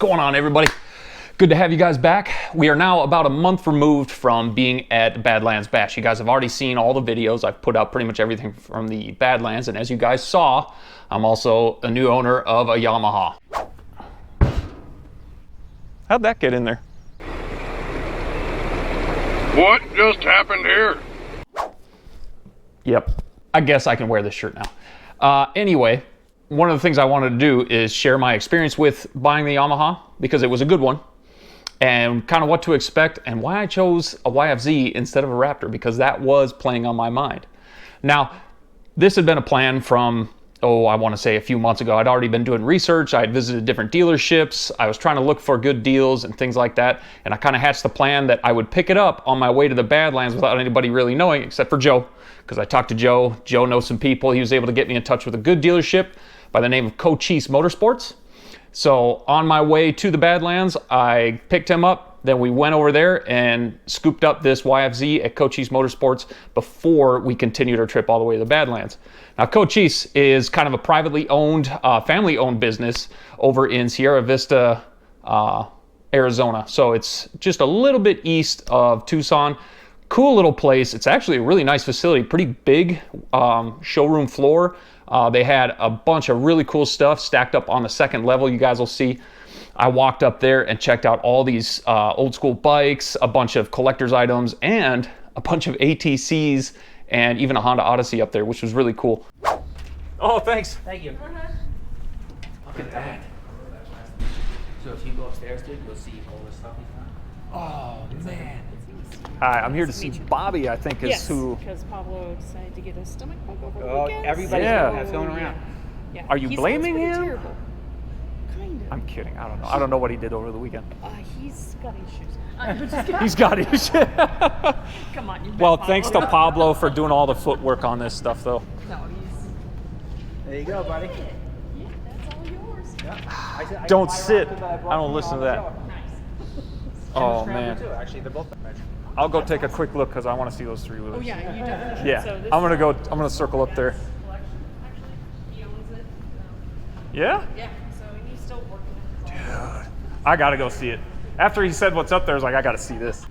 going on, everybody? Good to have you guys back. We are now about a month removed from being at Badlands Bash. You guys have already seen all the videos. I've put out pretty much everything from the Badlands, and as you guys saw, I'm also a new owner of a Yamaha. How'd that get in there? What just happened here? Yep, I guess I can wear this shirt now. Anyway, one of the things I wanted to do is share my experience with buying the Yamaha, because it was a good one, and kind of what to expect and why I chose a YFZ instead of a Raptor, because that was playing on my mind. Now, this had been a plan from, I want to say a few months ago. I'd already been doing research. I had visited different dealerships. I was trying to look for good deals and things like that. And I kind of hatched the plan that I would pick it up on my way to the Badlands without anybody really knowing, except for Joe, because I talked to Joe. Joe knows some people. He was able to get me in touch with a good dealership by the name of Cochise Motorsports. So on my way to the Badlands, I picked him up. Then we went over there and scooped up this YFZ at Cochise Motorsports before we continued our trip all the way to the Badlands. Now, Cochise is kind of a privately owned, family-owned business over in Sierra Vista, Arizona. So it's just a little bit east of Tucson. Cool little place. It's actually a really nice facility, pretty big showroom floor. They had a bunch of really cool stuff stacked up on the second level. You guys will see. I walked up there and checked out all these old school bikes, a bunch of collector's items, and a bunch of ATCs, and even a Honda Odyssey up there, which was really cool. Oh, thanks. Thank you. Look at that. So if you go upstairs, dude, you'll see all the stuff he's done. Oh, man. Hi, I'm here to see Bobby, I think, is yes, who. Because Pablo decided to get a stomach bug over the Oh, weekend. everybody that's going around. Yeah. Are you He blaming sounds pretty him? Terrible. Kind of. I'm kidding. I don't know. I don't know what he did over the weekend. He's got issues. He's got issues. Come on, you bet, Well, Pablo. thanks to Pablo for doing all the footwork on this stuff, though. No, he's. There you go, buddy. Yeah, that's all yours. Yeah. Don't sit. I don't listen to that. Nice. Oh, man. Too. Actually, they're both. I'll go take a quick look because I want to see those three wheelers. Oh yeah, you definitely should. Yeah, So this I'm gonna is go. I'm gonna circle up there. collection. Actually, he owns it. Yeah. Yeah. So he's still working on it. I gotta go see it. After he said what's up there, I was like, I gotta see this.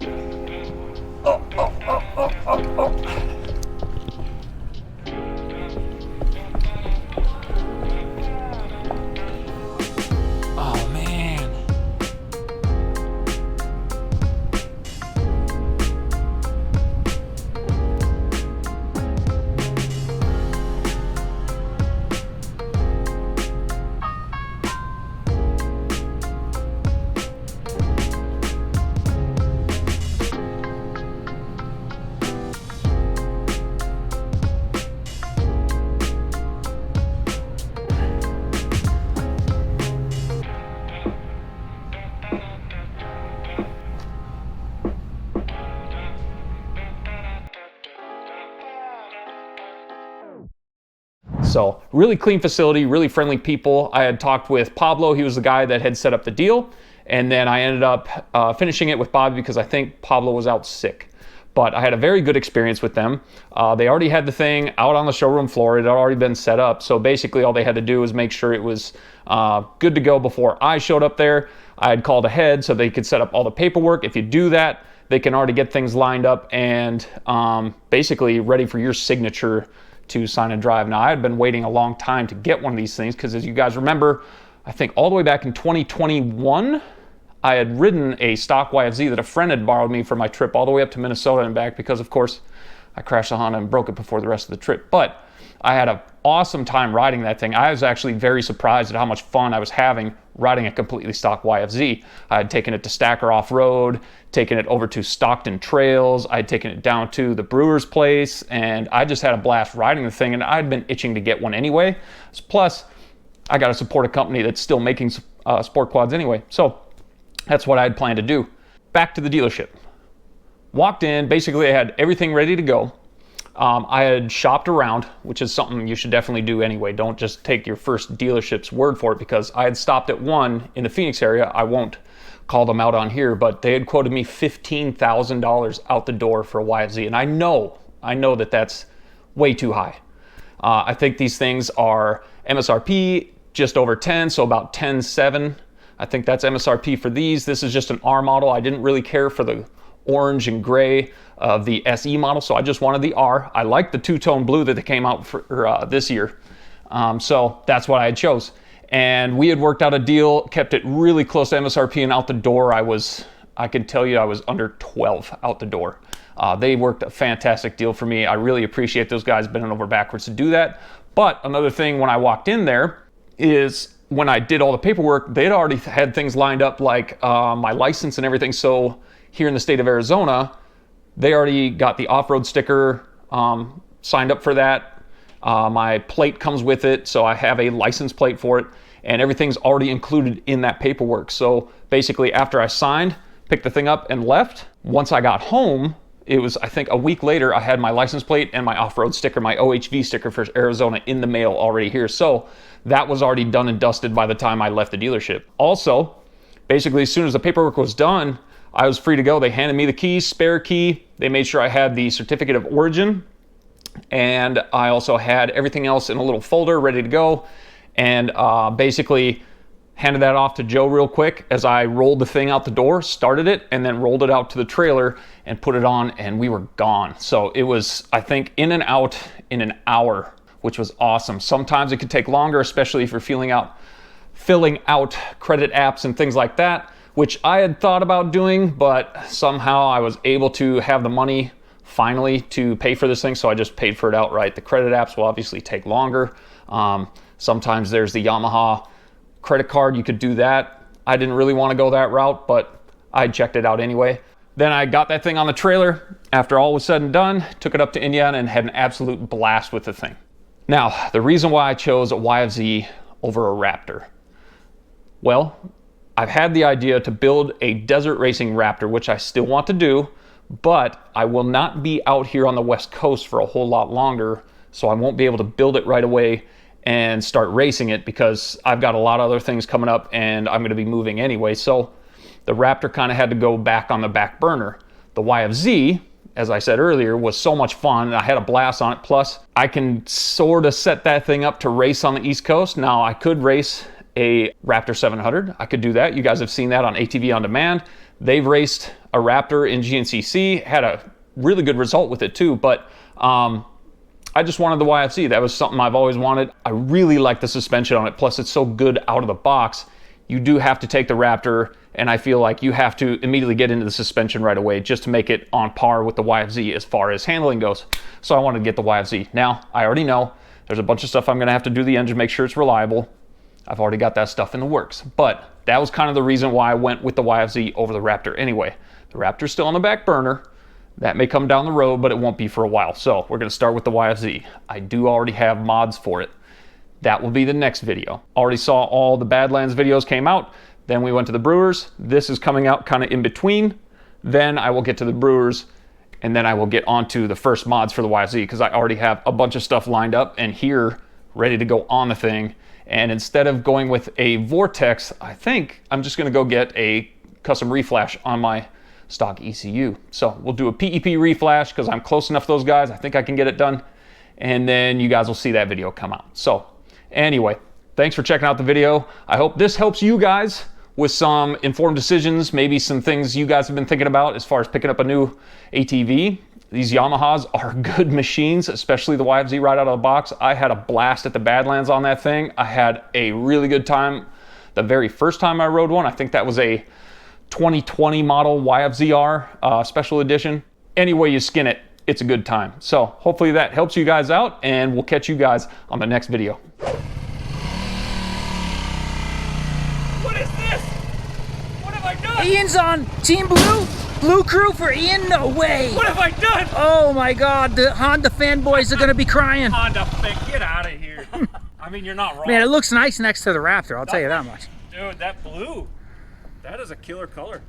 Oh, oh, oh, oh, oh, oh. Oh, man. So really clean facility, really friendly people. I had talked with Pablo. He was the guy that had set up the deal. And then I ended up finishing it with Bobby because I think Pablo was out sick. But I had a very good experience with them. They already had the thing out on the showroom floor. It had already been set up. So basically all they had to do was make sure it was good to go before I showed up there. I had called ahead so they could set up all the paperwork. If you do that, they can already get things lined up and basically ready for your signature to sign and drive. Now, I had been waiting a long time to get one of these things because, as you guys remember, I think all the way back in 2021, I had ridden a stock YFZ that a friend had borrowed me for my trip all the way up to Minnesota and back because, of course, I crashed the Honda and broke it before the rest of the trip. But I had an awesome time riding that thing. I was actually very surprised at how much fun I was having riding a completely stock YFZ. I had taken it to Stacker Off-Road, taken it over to Stockton Trails, I had taken it down to the Brewer's Place, and I just had a blast riding the thing, and I'd been itching to get one anyway. Plus, I got to support a company that's still making sport quads anyway. So that's what I had planned to do. Back to the dealership. Walked in, basically I had everything ready to go. I had shopped around, which is something you should definitely do anyway. Don't just take your first dealership's word for it, because I had stopped at one in the Phoenix area. I won't call them out on here, but they had quoted me $15,000 out the door for a YFZ. And I know that that's way too high. I think these things are MSRP just over 10, so about 10.7. I think that's MSRP for these. This is just an R model. I didn't really care for the orange and gray of the SE model, so I just wanted the R. I like the two-tone blue that they came out for this year. So that's what I had chose. And we had worked out a deal, kept it really close to MSRP, and out the door I can tell you I was under 12 out the door. They worked a fantastic deal for me. I really appreciate those guys bending over backwards to do that. But another thing when I walked in there is when I did all the paperwork, they'd already had things lined up like my license and everything. So here in the state of Arizona, they already got the off-road sticker, signed up for that. My plate comes with it, so I have a license plate for it, and everything's already included in that paperwork. So basically after I signed, picked the thing up and left, once I got home, it was, I think, a week later, I had my license plate and my off-road sticker, my OHV sticker for Arizona in the mail already here. So that was already done and dusted by the time I left the dealership. Also, basically, as soon as the paperwork was done, I was free to go. They handed me the keys, spare key. They made sure I had the certificate of origin. And I also had everything else in a little folder ready to go. And basically handed that off to Joe real quick as I rolled the thing out the door, started it, and then rolled it out to the trailer and put it on, and we were gone. So it was, I think, in and out in an hour, which was awesome. Sometimes it could take longer, especially if you're filling out credit apps and things like that, which I had thought about doing, but somehow I was able to have the money finally to pay for this thing, so I just paid for it outright. The credit apps will obviously take longer. Sometimes there's the Yamaha credit card, you could do that. I didn't really want to go that route, but I checked it out anyway. Then I got that thing on the trailer. After all was said and done, took it up to Indiana and had an absolute blast with the thing. Now, the reason why I chose a YFZ over a Raptor. Well, I've had the idea to build a desert racing Raptor, which I still want to do, but I will not be out here on the West Coast for a whole lot longer, so I won't be able to build it right away and start racing it because I've got a lot of other things coming up and I'm going to be moving anyway. So the Raptor kind of had to go back on the back burner. The YFZ, as I said earlier, was so much fun. I had a blast on it. Plus, I can sort of set that thing up to race on the East Coast. Now, I could race a Raptor 700. I could do that. You guys have seen that on ATV On Demand. They've raced a Raptor in GNCC, had a really good result with it too, but I just wanted the YFZ. That was something I've always wanted. I really like the suspension on it. Plus, it's so good out of the box. You do have to take the Raptor, and I feel like you have to immediately get into the suspension right away just to make it on par with the YFZ as far as handling goes. So I wanted to get the YFZ. Now, I already know there's a bunch of stuff I'm going to have to do to the engine, make sure it's reliable. I've already got that stuff in the works. But that was kind of the reason why I went with the YFZ over the Raptor anyway. The Raptor's still on the back burner. That may come down the road, but it won't be for a while. So we're going to start with the YFZ. I do already have mods for it. That will be the next video. Already saw all the Badlands videos came out. Then we went to the Brewers. This is coming out kind of in between. Then I will get to the Brewers, and then I will get onto the first mods for the YFZ because I already have a bunch of stuff lined up and here ready to go on the thing. And instead of going with a Vortex, I think I'm just going to go get a custom reflash on my stock ECU. So we'll do a PEP reflash because I'm close enough to those guys. I think I can get it done. And then you guys will see that video come out. So anyway, thanks for checking out the video. I hope this helps you guys with some informed decisions, maybe some things you guys have been thinking about as far as picking up a new ATV. These Yamahas are good machines, especially the YFZ right out of the box. I had a blast at the Badlands on that thing. I had a really good time the very first time I rode one. I think that was a 2020 model YFZR special edition. Any way you skin it, it's a good time. So hopefully that helps you guys out, and we'll catch you guys on the next video. What is this? What have I done? Ian's on Team Blue? Blue crew for Ian? No way! What have I done? Oh my god, the Honda fanboys are gonna be crying. Honda fan, get out of here. I mean, you're not wrong. Man, it looks nice next to the Raptor, I'll tell you that much. Dude, that blue, that is a killer color.